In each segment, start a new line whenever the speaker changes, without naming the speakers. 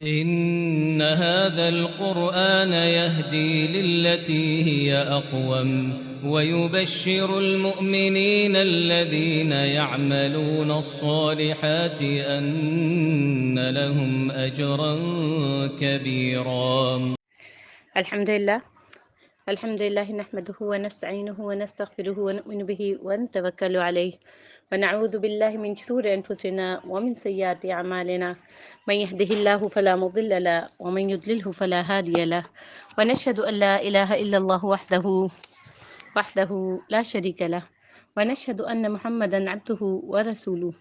إن هذا القرآن يهدي للتي هي أقوم ويبشر المؤمنين الذين يعملون الصالحات أن لهم أجرا كبيرا.
الحمد لله نحمده ونستعينه ونستغفره ونؤمن به ونتوكل عليه ونعوذ بالله من شرور أنفسنا ومن سيئات أعمالنا من يهده الله فلا مضل له ومن يضلله فلا هادي له ونشهد أن لا إله إلا الله وحده لا شريك له ونشهد أن محمدا عبده ورسوله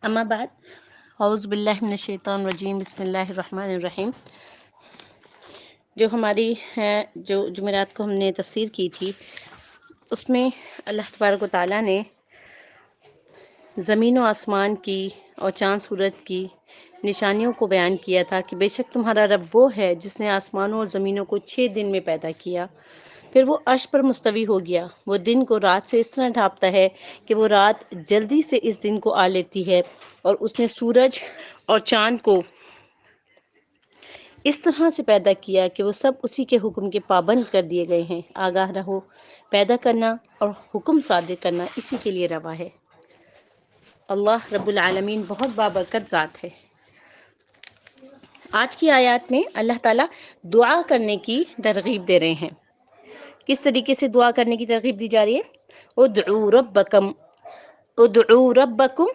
أما بعد أعوذ بالله من الشيطان الرجيم بسم الله الرحمن الرحيم. جو ہماری جو جمعرات کو ہم نے تفسیر کی تھی اس میں اللہ تبارک و تعالیٰ نے زمین و آسمان کی اور چاند سورج کی نشانیوں کو بیان کیا تھا کہ بے شک تمہارا رب وہ ہے جس نے آسمانوں اور زمینوں کو 6 دن میں پیدا کیا، پھر وہ عرش پر مستوی ہو گیا. وہ دن کو رات سے اس طرح ڈھانپتا ہے کہ وہ رات جلدی سے اس دن کو آ لیتی ہے، اور اس نے سورج اور چاند کو اس طرح سے پیدا کیا کہ وہ سب اسی کے حکم کے پابند کر دیے گئے ہیں. آگاہ رہو، پیدا کرنا اور حکم صادر کرنا اسی کے لیے روا ہے. اللہ رب العالمین بہت بابرکت ذات ہے. آج کی آیات میں اللہ تعالیٰ دعا کرنے کی ترغیب دے رہے ہیں. کس طریقے سے دعا کرنے کی ترغیب دی جا رہی ہے؟ ادعوا ربکم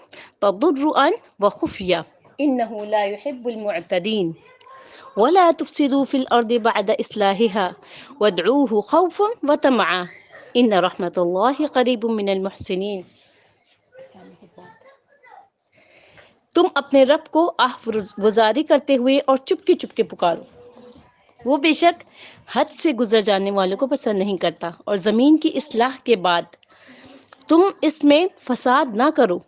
تضرعا وخفیا انہ لا يحب المعتدین ولا تفسدوا في الأرض بعد إصلاحها وادعوه خوفا وطمعا إن رحمة الله قريب من المحسنين. تم اپنے رب کو گزاری کرتے ہوئے اور چپکے پکارو، وہ بے شک حد سے گزر جانے والوں کو پسند نہیں کرتا، اور زمین کی اصلاح کے بعد تم اس میں فساد نہ کرو،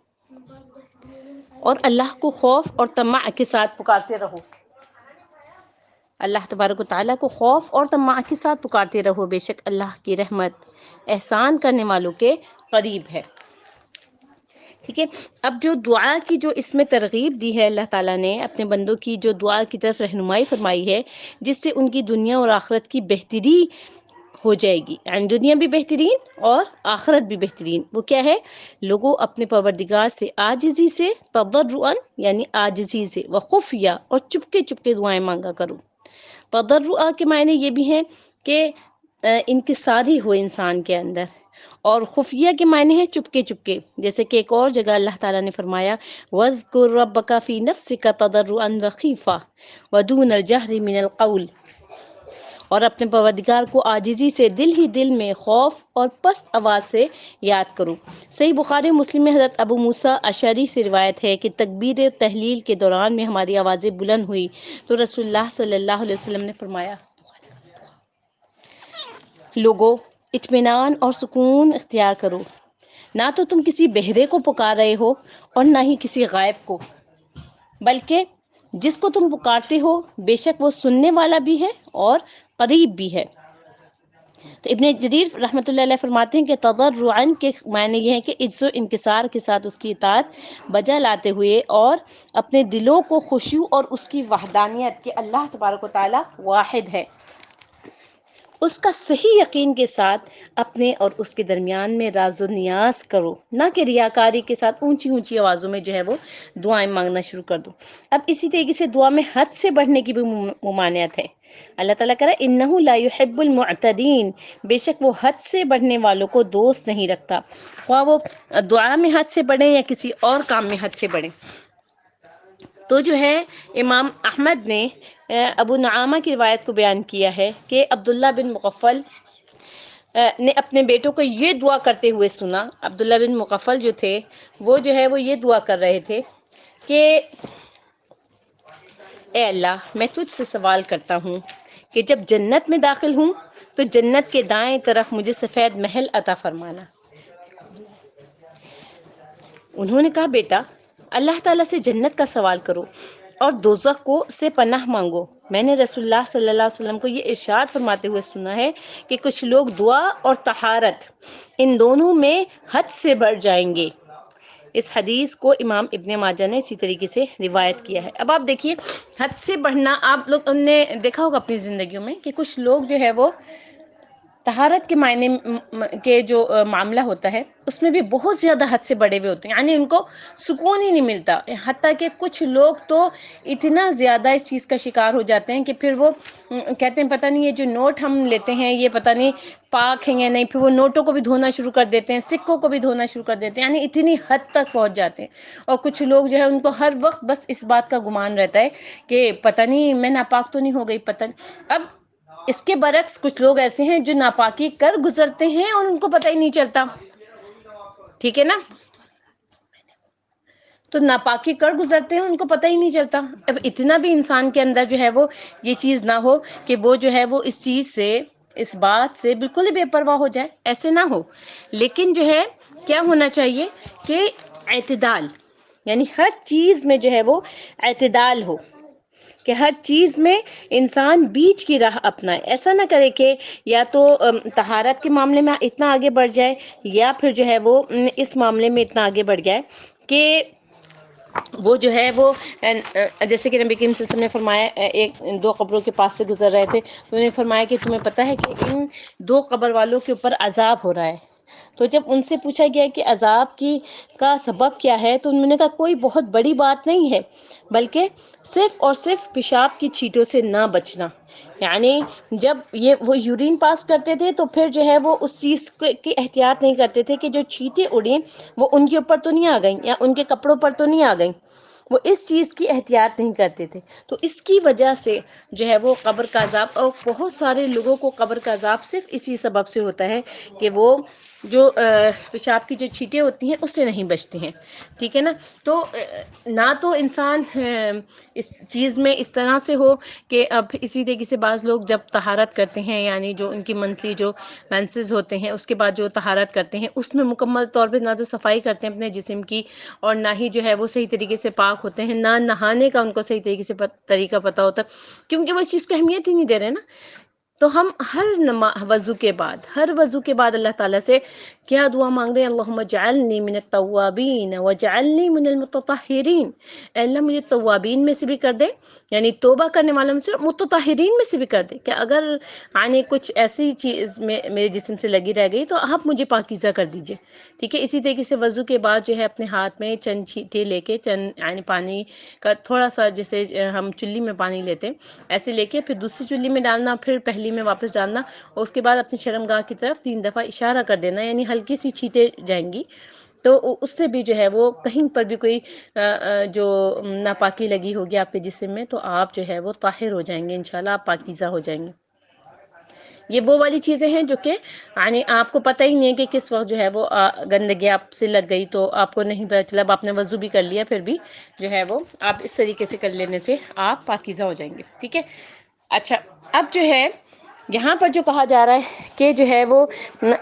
اور اللہ کو خوف اور طمع کے ساتھ پکارتے رہو. اللہ تبارک و تعالیٰ کو خوف اور طمع کے ساتھ پکارتے رہو، بے شک اللہ کی رحمت احسان کرنے والوں کے قریب ہے. ٹھیک ہے، اب جو دعا کی جو اس میں ترغیب دی ہے اللہ تعالیٰ نے اپنے بندوں کی جو دعا کی طرف رہنمائی فرمائی ہے جس سے ان کی دنیا اور آخرت کی بہتری ہو جائے گی، یعنی دنیا بھی بہترین اور آخرت بھی بہترین. وہ کیا ہے؟ لوگوں اپنے پروردگار سے عاجزی سے، تضرعا یعنی عاجزی سے، وخفیہ اور چپکے دعائیں مانگا کرو. تضرع کے معنی یہ بھی ہیں کہ انکساری ہو انسان کے اندر، اور خفیہ کے معنی ہے چپکے، جیسے کہ ایک اور جگہ اللہ تعالیٰ نے فرمایا وَاذْكُرْ رَبَّكَ فِي نَفْسِكَ تَضَرُّعًا وَخِيفَةً وَدُونَ الْجَهْرِ مِنَ الْقَوْلِ، اور اپنے پروردگار کو عاجزی سے دل میں خوف اور پست آواز سے یاد کرو. صحیح بخاری و مسلم میں حضرت ابو موسیٰ اشعری سے روایت ہے کہ تکبیر تحلیل کے دوران میں ہماری آوازیں بلند ہوئی تو رسول اللہ صلی اللہ علیہ وسلم نے فرمایا لوگو اطمینان اور سکون اختیار کرو، نہ تو تم کسی بہرے کو پکار رہے ہو اور نہ ہی کسی غائب کو، بلکہ جس کو تم پکارتے ہو بے شک وہ سننے والا بھی ہے اور قریب بھی ہے. تو ابن جریر رحمۃ اللہ علیہ فرماتے ہیں کہ تضرعاً کے معنی یہ ہے کہ عجز و انکسار کے ساتھ اس کی اطاعت بجا لاتے ہوئے اور اپنے دلوں کو خشوع اور اس کی وحدانیت کہ اللہ تبارک و تعالی واحد ہے اس کا صحیح یقین کے ساتھ اپنے اور اس کے درمیان میں راز و نیاز کرو، نہ کہ ریاکاری کے ساتھ اونچی آوازوں میں جو ہے وہ دعائیں مانگنا شروع کر دو. اب اسی طریقے سے دعا میں حد سے بڑھنے کی بھی ممانعت ہے. اللہ تعالیٰ کہہ رہا ہے انہ لا يحب المعتدین، بے شک وہ حد سے بڑھنے والوں کو دوست نہیں رکھتا، خواہ وہ دعا میں حد سے بڑھیں یا کسی اور کام میں حد سے بڑھیں. تو جو ہے امام احمد نے ابو نعامہ کی روایت کو بیان کیا ہے کہ عبداللہ بن مغفل نے اپنے بیٹوں کو یہ دعا کرتے ہوئے سنا. عبداللہ بن مغفل جو تھے وہ جو ہے وہ یہ دعا کر رہے تھے کہ اے اللہ میں تجھ سے سوال کرتا ہوں کہ جب جنت میں داخل ہوں تو جنت کے دائیں طرف مجھے سفید محل عطا فرمانا. انہوں نے کہا بیٹا اللہ تعالیٰ سے جنت کا سوال کرو اور دوزخ کو سے پناہ مانگو. میں نے رسول اللہ صلی اللہ علیہ وسلم کو یہ ارشاد فرماتے ہوئے سنا ہے کہ کچھ لوگ دعا اور طہارت ان دونوں میں حد سے بڑھ جائیں گے، اس حدیث کو امام ابن ماجہ نے اسی طریقے سے روایت کیا ہے۔ اب آپ دیکھیے حد سے بڑھنا، آپ لوگ نے دیکھا ہوگا اپنی زندگیوں میں کہ کچھ لوگ جو ہے وہ طہارت کے معنی کے جو معاملہ ہوتا ہے اس میں بھی بہت زیادہ حد سے بڑے ہوئے ہوتے ہیں، یعنی ان کو سکون ہی نہیں ملتا، حتیٰ کہ کچھ لوگ تو اتنا زیادہ اس چیز کا شکار ہو جاتے ہیں کہ پھر وہ کہتے ہیں پتہ نہیں یہ جو نوٹ ہم لیتے ہیں یہ پتہ نہیں پاک ہیں یا نہیں، پھر وہ نوٹوں کو بھی دھونا شروع کر دیتے ہیں، سکوں کو بھی دھونا شروع کر دیتے ہیں، یعنی اتنی حد تک پہنچ جاتے ہیں۔ اور کچھ لوگ جو ہے ان کو ہر وقت بس اس بات کا گمان رہتا ہے کہ پتہ نہیں میں ناپاک تو نہیں ہو گئی، پتہ نہیں۔ اب اس کے برعکس کچھ لوگ ایسے ہیں جو ناپاکی کر گزرتے ہیں اور ان کو پتہ ہی نہیں چلتا، ٹھیک ہے نا، تو ناپاکی کر گزرتے ہیں ان کو پتہ ہی نہیں چلتا۔ اب اتنا بھی انسان کے اندر جو ہے وہ یہ چیز نہ ہو کہ وہ جو ہے وہ اس چیز سے، اس بات سے بالکل ہی بے پرواہ ہو جائے، ایسے نہ ہو، لیکن جو ہے کیا ہونا چاہیے کہ اعتدال، یعنی ہر چیز میں جو ہے وہ اعتدال ہو، کہ ہر چیز میں انسان بیچ کی راہ اپنائے، ایسا نہ کرے کہ یا تو طہارت کے معاملے میں اتنا آگے بڑھ جائے یا پھر جو ہے وہ اس معاملے میں اتنا آگے بڑھ جائے کہ وہ جو ہے وہ جیسے کہ نبی کریم صلی اللہ علیہ وسلم نے فرمایا، ایک دو قبروں کے پاس سے گزر رہے تھے تو انہوں نے فرمایا کہ تمہیں پتہ ہے کہ ان دو قبر والوں کے اوپر عذاب ہو رہا ہے۔ تو جب ان سے پوچھا گیا کہ عذاب کا سبب کیا ہے تو انہوں نے کہا کوئی بہت بڑی بات نہیں ہے، بلکہ صرف اور صرف پیشاب کی چھینٹوں سے نہ بچنا، یعنی جب وہ یورین پاس کرتے تھے تو پھر جو ہے وہ اس چیز کی احتیاط نہیں کرتے تھے کہ جو چھینٹیں اڑیں وہ ان کے اوپر تو نہیں آ گئیں یا ان کے کپڑوں پر تو نہیں آ گئیں، وہ اس چیز کی احتیاط نہیں کرتے تھے، تو اس کی وجہ سے جو ہے وہ قبر کا عذاب، اور بہت سارے لوگوں کو قبر کا عذاب صرف اسی سبب سے ہوتا ہے کہ وہ جو پیشاب کی جو چھینٹیں ہوتی ہیں اس سے نہیں بچتے ہیں، ٹھیک ہے نا۔ تو نہ تو انسان اس چیز میں اس طرح سے ہو کہ اب اسی طریقے سے بعض لوگ جب طہارت کرتے ہیں، یعنی جو ان کی منتھلی جو مینسز ہوتے ہیں اس کے بعد جو طہارت کرتے ہیں اس میں مکمل طور پہ نہ تو صفائی کرتے ہیں اپنے جسم کی، اور نہ ہی جو ہے وہ صحیح طریقے سے پاک ہوتے ہیں، نہ نہانے کا ان کو صحیح طریقے سے طریقہ پتہ ہوتا، کیونکہ وہ اس چیز کو اہمیت ہی نہیں دے رہے نا۔ تو ہم ہر وضو کے بعد اللہ تعالیٰ سے کیا دعا مانگ رہے ہیں؟ اللہم اجعلنی من التوابین واجعلنی من المتطہرین، اے اللہ مجھے توابین میں سے بھی کر دے، یعنی توبہ کرنے والوں میں سے، متطہرین میں سے بھی کر دے، کہ اگر یعنی کچھ ایسی چیز میرے جسم سے لگی رہ گئی تو آپ مجھے پاکیزہ کر دیجئے، ٹھیک ہے۔ اسی طریقے سے وضو کے بعد جو ہے اپنے ہاتھ میں چند چھینٹے لے کے، چند یعنی پانی کا تھوڑا سا، جیسے ہم چلی میں پانی لیتے ہیں ایسے لے کے پھر دوسری چلی میں ڈالنا، پھر پہلی میں واپس ڈالنا، اور اس کے بعد اپنی شرمگاہ کی طرف 3 دفعہ اشارہ کر دینا، یعنی ہلکی سی چھینٹیں جائیں گی، تو اس سے بھی جو ہے وہ کہیں پر بھی کوئی جو ناپاکی لگی ہوگی آپ کے جسم میں تو آپ جو ہے وہ طاہر ہو جائیں گے، انشاءاللہ آپ پاکیزہ ہو جائیں گے۔ یہ وہ والی چیزیں ہیں جو کہ یعنی آپ کو پتہ ہی نہیں ہے کہ کس وقت جو ہے وہ گندگی آپ سے لگ گئی، تو آپ کو نہیں پتہ چلا، آپ نے وضو بھی کر لیا، پھر بھی جو ہے وہ آپ اس طریقے سے کر لینے سے آپ پاکیزہ ہو جائیں گے، ٹھیک ہے۔ اچھا، اب جو ہے یہاں پر جو کہا جا رہا ہے کہ جو ہے وہ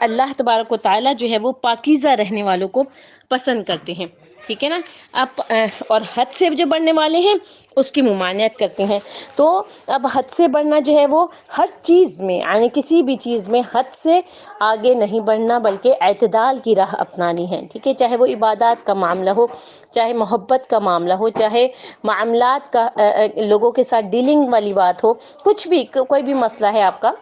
اللہ تبارک و تعالیٰ جو ہے وہ پاکیزہ رہنے والوں کو پسند کرتے ہیں، ٹھیک ہے نا۔ اب اور حد سے جو بڑھنے والے ہیں اس کی ممانعت کرتے ہیں، تو اب حد سے بڑھنا جو ہے وہ ہر چیز میں، یعنی کسی بھی چیز میں حد سے آگے نہیں بڑھنا بلکہ اعتدال کی راہ اپنانی ہے، ٹھیک ہے۔ چاہے وہ عبادات کا معاملہ ہو، چاہے محبت کا معاملہ ہو، چاہے معاملات کا لوگوں کے ساتھ ڈیلنگ والی بات ہو، کچھ بھی کوئی بھی مسئلہ ہے آپ کا،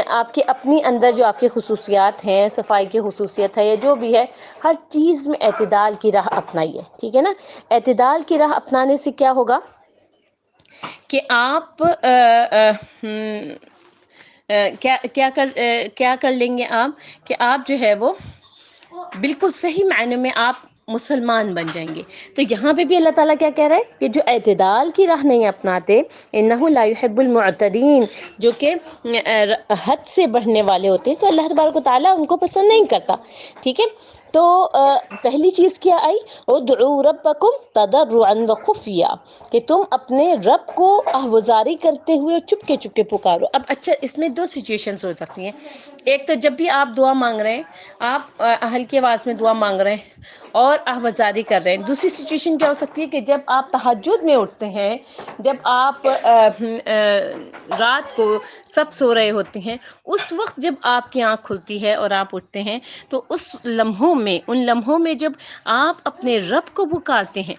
آپ کے اپنی اندر جو آپ کی خصوصیات ہیں، صفائی کی خصوصیت ہے یا جو بھی ہے، ہر چیز میں اعتدال کی راہ اپنائیے، ٹھیک ہے نا۔ اعتدال کی راہ اپنانے سے کیا ہوگا کہ آپ کیا کر لیں گے آپ، کہ آپ جو ہے وہ بالکل صحیح معنی میں آپ مسلمان بن جائیں گے۔ تو یہاں پہ بھی اللہ تعالیٰ کیا کہہ رہا ہے کہ جو اعتدال کی راہ نہیں اپناتے، انہ لا یحب المعتدین، جو کہ حد سے بڑھنے والے ہوتے ہیں، تو اللہ تبارک و تعالیٰ ان کو پسند نہیں کرتا، ٹھیک ہے۔ تو پہلی چیز کیا آئی، ادعوا ربکم تضرعا وخفیا، کہ تم اپنے رب کو آہوازاری کرتے ہوئے چپکے چپکے پکارو۔ اب اچھا، اس میں 2 سچویشنز ہو سکتی ہیں، ایک تو جب بھی آپ دعا مانگ رہے ہیں، آپ ہلکی آواز میں دعا مانگ رہے ہیں اور آہوازاری کر رہے ہیں۔ دوسری سچویشن کیا ہو سکتی ہے کہ جب آپ تہجد میں اٹھتے ہیں، جب آپ رات کو سب سو رہے ہوتے ہیں، اس وقت جب آپ کی آنکھ کھلتی ہے اور آپ اٹھتے ہیں، تو اس لمحوں میں، ان لمحوں میں جب آپ اپنے رب کو پکارتے ہیں،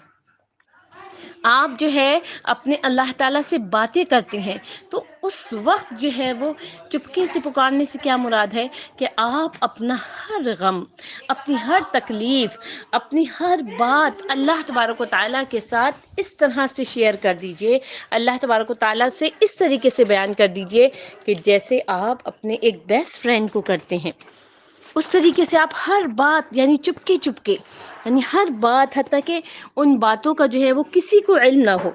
آپ جو ہے اپنے اللہ تعالیٰ سے باتیں کرتے ہیں، تو اس وقت جو ہے وہ چپکے سے پکارنے سے کیا مراد ہے کہ آپ اپنا ہر غم، اپنی ہر تکلیف، اپنی ہر بات اللہ تبارک و تعالیٰ کے ساتھ اس طرح سے شیئر کر دیجئے، اللہ تبارک و تعالیٰ سے اس طریقے سے بیان کر دیجئے کہ جیسے آپ اپنے ایک بیسٹ فرینڈ کو کرتے ہیں، اس طریقے سے آپ ہر بات یعنی چپکے چپکے، یعنی ہر بات، حتیٰ کہ ان باتوں کا جو ہے وہ کسی کو علم نہ ہو،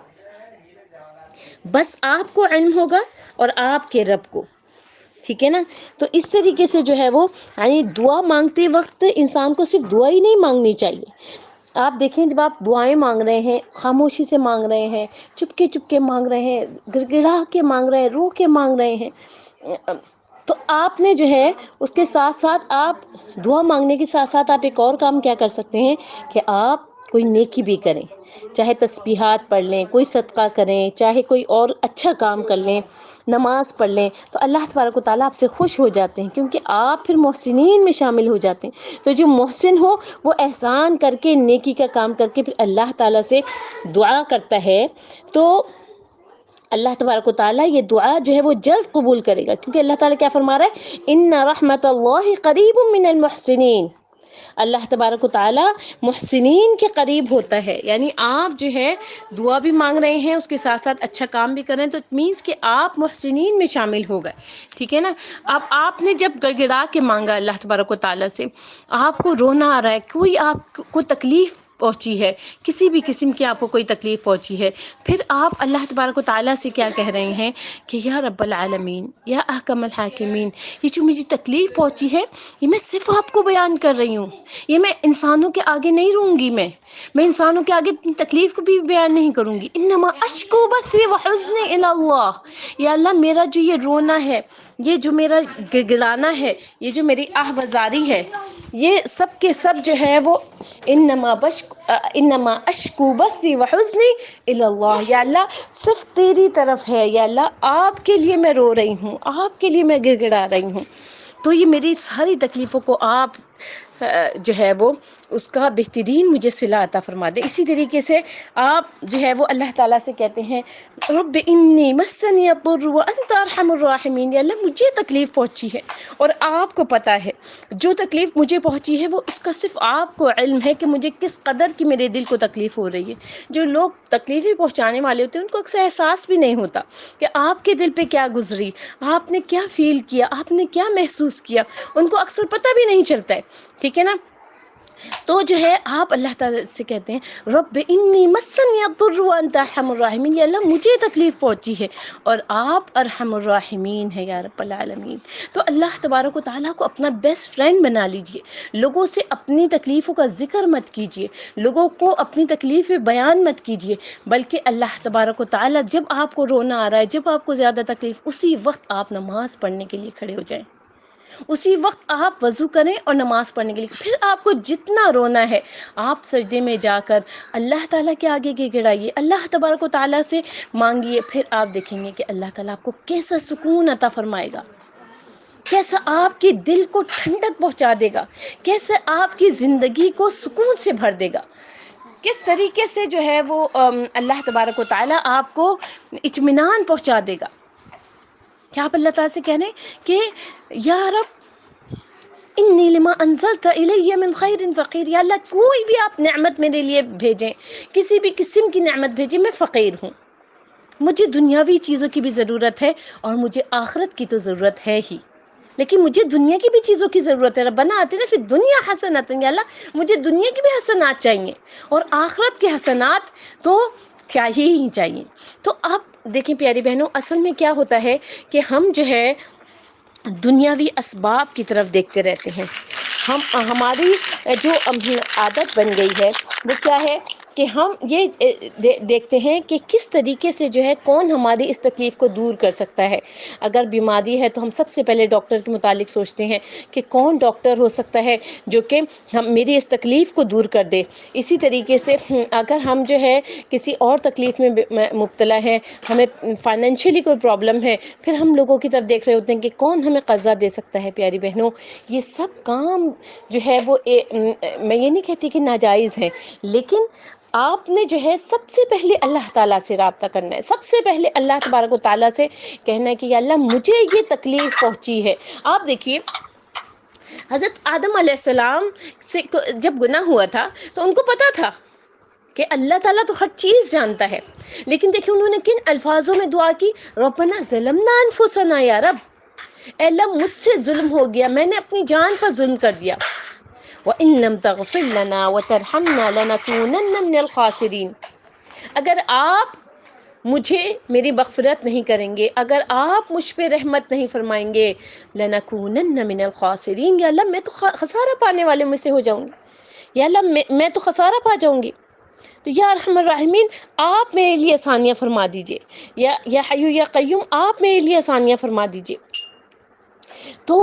بس آپ کو علم ہوگا اور آپ کے رب کو، ٹھیک ہے نا؟ تو اس طریقے سے جو ہے وہ یعنی دعا مانگتے وقت انسان کو صرف دعا ہی نہیں مانگنی چاہیے. آپ دیکھیں جب آپ دعائیں مانگ رہے ہیں، خاموشی سے مانگ رہے ہیں، چپکے چپکے مانگ رہے ہیں، گڑ گڑا کے مانگ رہے ہیں، رو کے مانگ رہے ہیں، تو آپ نے جو ہے اس کے ساتھ ساتھ آپ دعا مانگنے کے ساتھ ساتھ آپ ایک اور کام کیا کر سکتے ہیں کہ آپ کوئی نیکی بھی کریں، چاہے تسبیحات پڑھ لیں، کوئی صدقہ کریں، چاہے کوئی اور اچھا کام کر لیں، نماز پڑھ لیں، تو اللہ تبارک و تعالیٰ آپ سے خوش ہو جاتے ہیں، کیونکہ آپ پھر محسنین میں شامل ہو جاتے ہیں. تو جو محسن ہو وہ احسان کر کے، نیکی کا کام کر کے پھر اللہ تعالیٰ سے دعا کرتا ہے، تو اللہ تبارک و تعالیٰ یہ دعا جو ہے وہ جلد قبول کرے گا، کیونکہ اللہ تعالیٰ کیا فرما رہا ہے، ان رحمت اللہ قریب من المحسنین. اللہ تبارک و تعالیٰ محسنین کے قریب ہوتا ہے، یعنی آپ جو ہے دعا بھی مانگ رہے ہیں، اس کے ساتھ ساتھ اچھا کام بھی کر رہے ہیں، تو اٹ مینس کہ آپ محسنین میں شامل ہو گئے، ٹھیک ہے نا؟ اب آپ نے جب گڑ گڑا کے مانگا اللہ تبارک و تعالیٰ سے، آپ کو رونا آ رہا ہے، کوئی آپ کو تکلیف پہنچی ہے، کسی بھی قسم کی آپ کو کوئی تکلیف پہنچی ہے، پھر آپ اللہ تبارک و تعالیٰ سے کیا کہہ رہے ہیں کہ یا رب العالمین، یا احکم الحاکمین، یہ جو مجھے تکلیف پہنچی ہے یہ میں صرف آپ کو بیان کر رہی ہوں، یہ میں انسانوں کے آگے نہیں روں گی، میں انسانوں کے آگے اپنی تکلیف کو بھی بیان نہیں کروں گی. انما اشکو بثی وحزنی الی اللہ، یا اللہ میرا جو یہ رونا ہے، یہ جو میرا گڑگڑانا ہے، یہ جو میری آہ بزاری ہے، یہ سب کے سب جو ہے وہ انما اشکو بثی وحزنی الی اللہ، یا اللہ صرف تیری طرف ہے، یا اللہ آپ کے لیے میں رو رہی ہوں، آپ کے لیے میں گڑگڑا رہی ہوں، تو یہ میری ساری تکلیفوں کو آپ جو ہے وہ اس کا بہترین مجھے صلہ عطا فرما دے. اسی طریقے سے آپ جو ہے وہ اللہ تعالیٰ سے کہتے ہیں رب انی مسنی الضر وانت ارحم الراحمین، یا اللہ مجھے تکلیف پہنچی ہے اور آپ کو پتہ ہے جو تکلیف مجھے پہنچی ہے وہ اس کا صرف آپ کو علم ہے کہ مجھے کس قدر کی میرے دل کو تکلیف ہو رہی ہے. جو لوگ تکلیفیں پہنچانے والے ہوتے ہیں ان کو اکثر احساس بھی نہیں ہوتا کہ آپ کے دل پہ کیا گزری، آپ نے کیا فیل کیا، آپ نے کیا محسوس کیا، ان کو اکثر پتہ بھی نہیں چلتا ہے، ٹھیک ہے نا؟ تو جو ہے آپ اللہ تعالیٰ سے کہتے ہیں رب انی مسنی الضر وانت ارحم الراحمین، یا اللہ مجھے تکلیف پہنچی ہے اور آپ ارحم الراحمین ہے یا رب العالمین. تو اللہ تبارک و تعالیٰ کو اپنا بیسٹ فرینڈ بنا لیجئے، لوگوں سے اپنی تکلیفوں کا ذکر مت کیجئے، لوگوں کو اپنی تکلیفیں بیان مت کیجئے، بلکہ اللہ تبارک و تعالیٰ جب آپ کو رونا آ رہا ہے، جب آپ کو زیادہ تکلیف، اسی وقت آپ نماز پڑھنے کے لیے کھڑے ہو جائیں، اسی وقت آپ وضو کریں اور نماز پڑھنے کے لیے، پھر آپ کو جتنا رونا ہے آپ سجدے میں جا کر اللہ تعالیٰ کے آگے گڑگڑائیے، اللہ تبارک و تعالیٰ سے مانگیے، پھر آپ دیکھیں گے کہ اللہ تعالیٰ آپ کو کیسا سکون عطا فرمائے گا، کیسا آپ کے دل کو ٹھنڈک پہنچا دے گا، کیسے آپ کی زندگی کو سکون سے بھر دے گا، کس طریقے سے جو ہے وہ اللہ تبارک و تعالیٰ آپ کو اطمینان پہنچا دے گا. کیا آپ اللہ تعالیٰ سے کہہ رہے ہیں کہ یا رب انی لما انزلت الی من خیر فقیر، یا اللہ کوئی بھی آپ نعمت میرے لیے بھیجیں، کسی بھی قسم کی نعمت بھیجیں، میں فقیر ہوں، مجھے دنیاوی چیزوں کی بھی ضرورت ہے اور مجھے آخرت کی تو ضرورت ہے ہی، لیکن مجھے دنیا کی بھی چیزوں کی ضرورت ہے. ربنا آتنا فی الدنیا حسنۃ، یا اللہ مجھے دنیا کی بھی حسنات چاہیے اور آخرت کے حسنات تو چاہیے ہی چاہیے. تو آپ دیکھیں پیاری بہنوں، اصل میں کیا ہوتا ہے کہ ہم جو ہے دنیاوی اسباب کی طرف دیکھتے رہتے ہیں. ہماری جو عادت بن گئی ہے وہ کیا ہے کہ ہم یہ دیکھتے ہیں کہ کس طریقے سے جو ہے کون ہماری اس تکلیف کو دور کر سکتا ہے. اگر بیماری ہے تو ہم سب سے پہلے ڈاکٹر کے متعلق سوچتے ہیں کہ کون ڈاکٹر ہو سکتا ہے جو کہ میری اس تکلیف کو دور کر دے. اسی طریقے سے اگر ہم جو ہے کسی اور تکلیف میں مبتلا ہے، ہمیں فائنینشلی کوئی پرابلم ہے، پھر ہم لوگوں کی طرف دیکھ رہے ہوتے ہیں کہ کون ہمیں قرضہ دے سکتا ہے. پیاری بہنوں، یہ سب کام جو ہے وہ میں یہ نہیں کہتی کہ ناجائز ہے، لیکن آپ نے جو ہے سب سے پہلے اللہ تعالیٰ سے رابطہ کرنا ہے. سب سے پہلے اللہ تبارک و تعالیٰ سے کہنا ہے کہ یا اللہ مجھے یہ تکلیف پہنچی ہے. آپ دیکھیے حضرت آدم علیہ السلام سے جب گناہ ہوا تھا تو ان کو پتا تھا کہ اللہ تعالیٰ تو ہر چیز جانتا ہے، لیکن دیکھیں انہوں نے کن الفاظوں میں دعا کی؟ ربنا ظلمنا انفسنا، یا رب اے اللہ مجھ سے ظلم ہو گیا، میں نے اپنی جان پر ظلم کر دیا. وَإِن لَمْ تَغْفِرْ لَنَا وَتَرْحَمْنَا لَنَكُونَنَّ مِنَ الْخَاسِرِينَ. اگر آپ مجھے میری مغفرت نہیں کریں گے، اگر آپ مجھ پہ رحمت نہیں فرمائیں گے، لَنَكُونَنَّ مِنَ الْخَاسِرِينَ، یا اللہ میں تو خسارہ پانے والے میں سے ہو جاؤں گی، یا اللہ میں تو خسارہ پا جاؤں گی. تو یا ارحم الراحمین آپ میرے لیے آسانیاں فرما دیجئے، یا حیو یا قیوم آپ میرے لیے آسانیاں فرما دیجئے. تو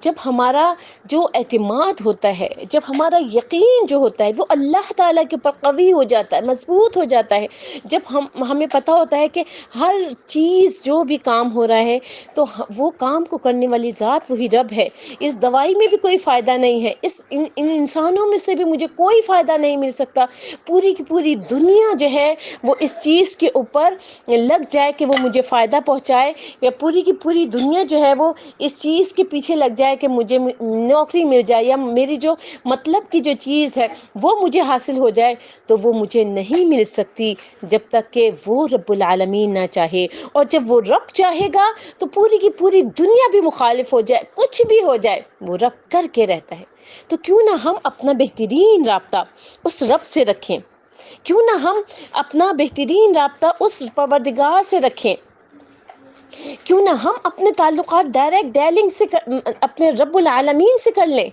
جب ہمارا جو اعتماد ہوتا ہے، جب ہمارا یقین جو ہوتا ہے وہ اللہ تعالیٰ کے اوپر قوی ہو جاتا ہے، مضبوط ہو جاتا ہے، جب ہمیں پتہ ہوتا ہے کہ ہر چیز جو بھی کام ہو رہا ہے تو وہ کام کو کرنے والی ذات وہی رب ہے. اس دوائی میں بھی کوئی فائدہ نہیں ہے، ان انسانوں میں سے بھی مجھے کوئی فائدہ نہیں مل سکتا. پوری کی پوری دنیا جو ہے وہ اس چیز کے اوپر لگ جائے کہ وہ مجھے فائدہ پہنچائے، یا پوری کی پوری دنیا جو ہے وہ اس چیز کے پیچھے لگ جائے کہ مجھے نوکری مل جائے، یا میری جو مطلب کی جو چیز ہے وہ مجھے حاصل ہو جائے، تو وہ مجھے نہیں مل سکتی جب تک کہ وہ رب العالمین نہ چاہے. اور جب وہ رب چاہے گا تو پوری کی پوری دنیا بھی مخالف ہو جائے، کچھ بھی ہو جائے، وہ رب کر کے رہتا ہے. تو کیوں نہ ہم اپنا بہترین رابطہ اس رب سے رکھیں، کیوں نہ ہم اپنا بہترین رابطہ اس پروردگار سے رکھیں، کیوں نہ ہم اپنے تعلقات ڈائریکٹ ڈیلنگ سے اپنے رب العالمین سے کر لیں.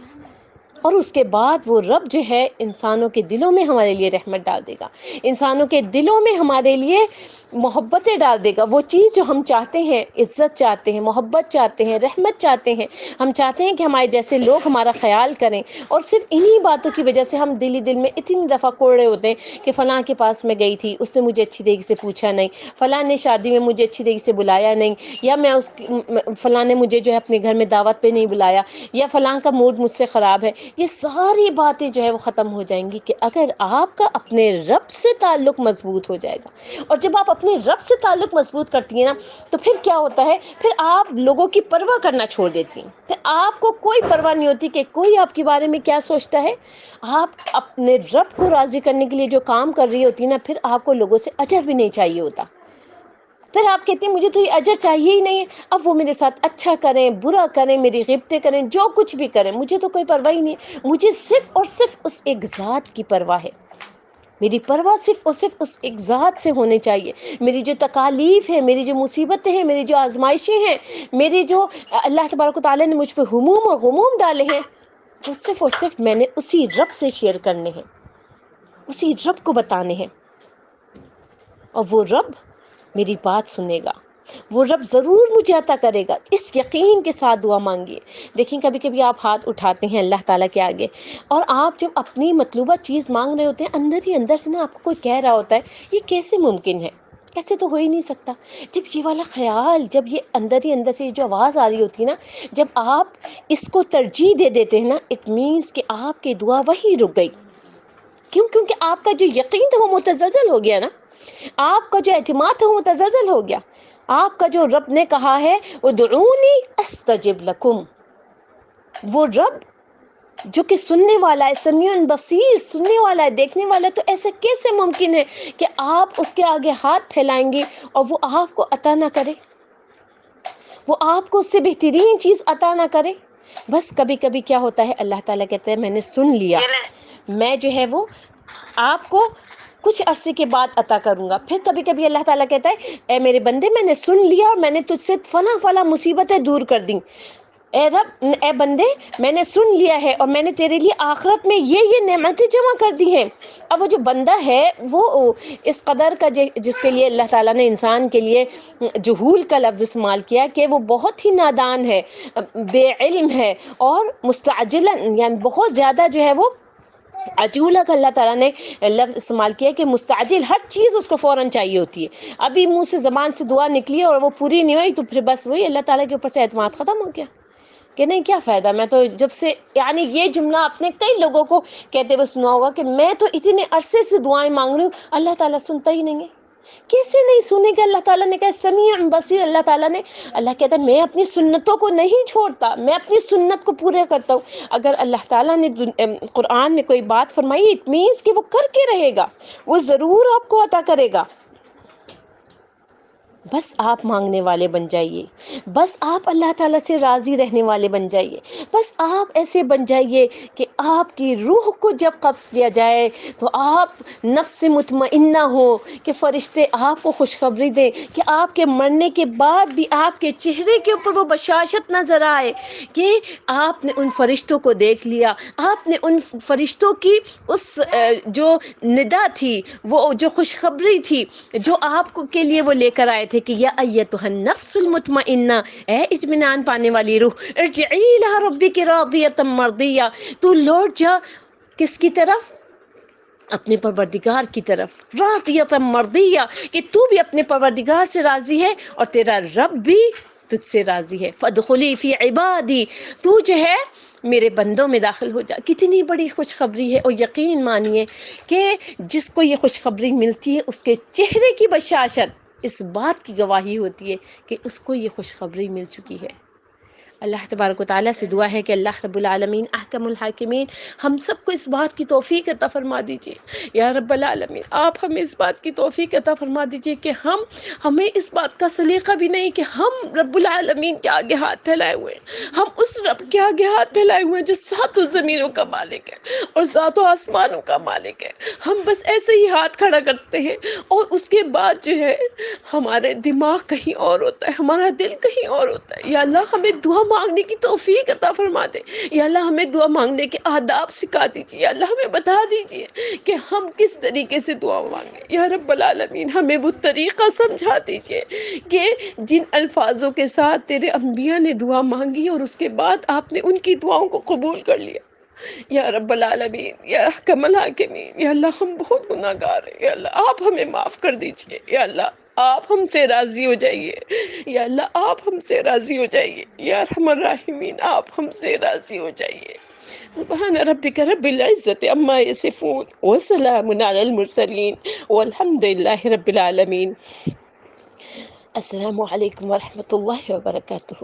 اور اس کے بعد وہ رب جو ہے انسانوں کے دلوں میں ہمارے لیے رحمت ڈال دے گا، انسانوں کے دلوں میں ہمارے لیے محبتیں ڈال دے گا. وہ چیز جو ہم چاہتے ہیں، عزت چاہتے ہیں، محبت چاہتے ہیں، رحمت چاہتے ہیں، ہم چاہتے ہیں کہ ہمارے جیسے لوگ ہمارا خیال کریں. اور صرف انہی باتوں کی وجہ سے ہم دلی دل میں اتنی دفعہ کوڑ رہے ہوتے ہیں کہ فلاں کے پاس میں گئی تھی، اس نے مجھے اچھی طریقے سے پوچھا نہیں، فلاں نے شادی میں مجھے اچھی طریقے سے بلایا نہیں، یا فلاں نے مجھے جو ہے اپنے گھر میں دعوت پہ نہیں بلایا، یا فلاں کا موڈ مجھ سے خراب ہے. یہ ساری باتیں جو ہے وہ ختم ہو جائیں گی کہ اگر آپ کا اپنے رب سے تعلق مضبوط ہو جائے گا. اور جب آپ اپنے رب سے تعلق مضبوط کرتی ہیں نا تو پھر کیا ہوتا ہے، پھر آپ لوگوں کی پرواہ کرنا چھوڑ دیتی ہیں. پھر آپ کو کوئی پرواہ نہیں ہوتی کہ کوئی آپ کے بارے میں کیا سوچتا ہے. آپ اپنے رب کو راضی کرنے کے لیے جو کام کر رہی ہوتی نا، پھر آپ کو لوگوں سے اجر بھی نہیں چاہیے ہوتا. پھر آپ کہتے ہیں مجھے تو یہ اجر چاہیے ہی نہیں ہے، اب وہ میرے ساتھ اچھا کریں برا کریں، میری غیبتیں کریں، جو کچھ بھی کریں، مجھے تو کوئی پرواہ ہی نہیں ہے. مجھے صرف اور صرف اس ایک ذات کی پرواہ ہے. میری پرواہ صرف اور صرف اس ایک ذات سے ہونی چاہیے. میری جو تکالیف ہے، میری جو مصیبتیں ہیں، میری جو آزمائشیں ہیں، میری جو اللہ تبارک و تعالیٰ نے مجھ پہ ہموم اور غموم ڈالے ہیں، وہ صرف اور صرف میں نے اسی رب سے شیئر کرنے ہیں، اسی رب کو بتانے ہیں. اور وہ رب میری بات سنے گا، وہ رب ضرور مجھے عطا کرے گا. اس یقین کے ساتھ دعا مانگیے. دیکھیں کبھی کبھی آپ ہاتھ اٹھاتے ہیں اللہ تعالیٰ کے آگے، اور آپ جب اپنی مطلوبہ چیز مانگ رہے ہوتے ہیں، اندر ہی اندر سے نا آپ کو کوئی کہہ رہا ہوتا ہے یہ کیسے ممکن ہے، ایسے تو ہو ہی نہیں سکتا. جب یہ والا خیال، جب یہ اندر ہی اندر سے جو آواز آ رہی ہوتی ہے نا، جب آپ اس کو ترجیح دے دیتے ہیں نا، اٹ مینس کہ آپ کی دعا وہی رک گئی. کیوں؟ کیونکہ آپ کا جو یقین تھا وہ متزلزل ہو گیا نا، آپ کا جو اعتماد تھا وہ متزلزل ہو گیا. آپ کا جو رب نے کہا ہے ادعونی استجب لکم، وہ رب جو کہ سننے والا ہے، سمیع بصیر، سننے والا ہے، دیکھنے والا ہے، تو ایسا کیسے ممکن ہے کہ آپ اس کے آگے ہاتھ پھیلائیں گے اور وہ آپ کو عطا نہ کرے، وہ آپ کو اس سے بہترین چیز عطا نہ کرے. بس کبھی کبھی کیا ہوتا ہے، اللہ تعالیٰ کہتے ہیں میں نے سن لیا، میں جو ہے وہ آپ کو کچھ عرصے کے بعد عطا کروں گا. پھر کبھی کبھی اللہ تعالیٰ کہتا ہے اے میرے بندے میں نے سن لیا اور میں نے تجھ سے فلاں فلاں مصیبتیں دور کر دیں.
اے رب، اے بندے، میں نے سن لیا ہے اور میں نے تیرے لیے آخرت میں یہ نعمتیں جمع کر دی ہیں۔ اب وہ جو بندہ ہے وہ اس قدر کا جس کے لیے اللہ تعالیٰ نے انسان کے لیے جہول کا لفظ استعمال کیا کہ وہ بہت ہی نادان ہے، بے علم ہے، اور مستعجلاً یعنی بہت زیادہ جو ہے وہ عجولہ کا اللہ تعالیٰ نے لفظ استعمال کیا کہ مستعجل، ہر چیز اس کو فوراً چاہیے ہوتی ہے۔ ابھی منہ سے زبان سے دعا نکلی اور وہ پوری نہیں ہوئی تو پھر بس وہی اللہ تعالیٰ کے اوپر سے اعتماد ختم ہو گیا کہ نہیں کیا فائدہ، میں تو جب سے، یعنی یہ جملہ آپ نے کئی لوگوں کو کہتے ہوئے سنا ہوگا کہ میں تو اتنے عرصے سے دعائیں مانگ رہی ہوں، اللہ تعالیٰ سنتا ہی نہیں ہے۔ کیسے نہیں سنے گا؟ اللہ تعالیٰ نے کہا سمیع بصیر، اللہ تعالیٰ نے، اللہ کہتا ہے میں اپنی سنتوں کو نہیں چھوڑتا، میں اپنی سنت کو پورے کرتا ہوں۔ اگر اللہ تعالیٰ نے قرآن میں کوئی بات فرمائی، اٹ مینس کہ وہ کر کے رہے گا، وہ ضرور آپ کو عطا کرے گا۔ بس آپ مانگنے والے بن جائیے، بس آپ اللہ تعالیٰ سے راضی رہنے والے بن جائیے، بس آپ ایسے بن جائیے کہ آپ کی روح کو جب قبض کیا جائے تو آپ نفس مطمئنہ ہو، کہ فرشتے آپ کو خوشخبری دیں کہ آپ کے مرنے کے بعد بھی آپ کے چہرے کے اوپر وہ بشاشت نظر آئے کہ آپ نے ان فرشتوں کو دیکھ لیا، آپ نے ان فرشتوں کی اس جو ندا تھی، وہ جو خوشخبری تھی جو آپ کو کے لیے وہ لے کر آئے تھے کہ یا ایتھا النفس المطمئنہ، اے اطمینان پانے والی روح، ارجعی الی ربک راضیۃ مرضیہ، تو لوٹ جا کس کی طرف؟ اپنے پروردگار کی طرف، راضیۃ مرضیہ، کہ تو بھی اپنے پروردگار سے راضی ہے اور تیرا رب بھی تجھ سے راضی ہے۔ فادخلی فی عبادی، تو جو ہے میرے بندوں میں داخل ہو جا۔ کتنی بڑی خوشخبری ہے، اور یقین مانیے کہ جس کو یہ خوشخبری ملتی ہے اس کے چہرے کی بشاشت اس بات کی گواہی ہوتی ہے کہ اس کو یہ خوشخبری مل چکی ہے۔ اللہ تبارک و تعالیٰ سے دعا ہے کہ اللہ رب العالمین احکم الحاکمین ہم سب کو اس بات کی توفیق عطا فرما دیجیے۔ یا رب العالمین آپ ہمیں اس بات کی توفیق عطا فرما دیجیے کہ ہمیں اس بات کا سلیقہ بھی نہیں کہ ہم رب العالمین کے آگے ہاتھ پھیلائے ہوئے ہیں، ہم اس رب کے آگے ہاتھ پھیلائے ہوئے ہیں جو ساتوں زمینوں کا مالک ہے اور ساتوں آسمانوں کا مالک ہے۔ ہم بس ایسے ہی ہاتھ کھڑا کرتے ہیں اور اس کے بعد جو ہے ہمارے دماغ کہیں اور ہوتا ہے، ہمارا دل کہیں اور ہوتا ہے۔ یا اللہ ہمیں دعا مانگنے کی توفیق عطا فرما دے، یا اللہ ہمیں دعا مانگنے کے آداب سکھا دیجیے، یا اللہ ہمیں بتا دیجیے کہ ہم کس طریقے سے دعا مانگیں۔ یا رب العالمین ہمیں وہ طریقہ سمجھا دیجیے کہ جن الفاظوں کے ساتھ تیرے انبیاء نے دعا مانگی اور اس کے بعد آپ نے ان کی دعاؤں کو قبول کر لیا۔ یا رب العالمین، یا احکم الحاکمین، یا اللہ ہم بہت گناہ گار ہیں، یا اللہ آپ ہمیں معاف کر دیجیے، یا اللہ آپ ہم سے راضی ہو جائیے، یا اللہ آپ ہم سے راضی ہو جائیے، یا ارحم الراحمین آپ ہم سے راضی ہو جائیے۔ سبحان ربک رب العزت عما یصفون وسلام علی المرسلین والحمد للہ رب العالمین۔ السلام علیکم ورحمۃ اللہ وبرکاتہ۔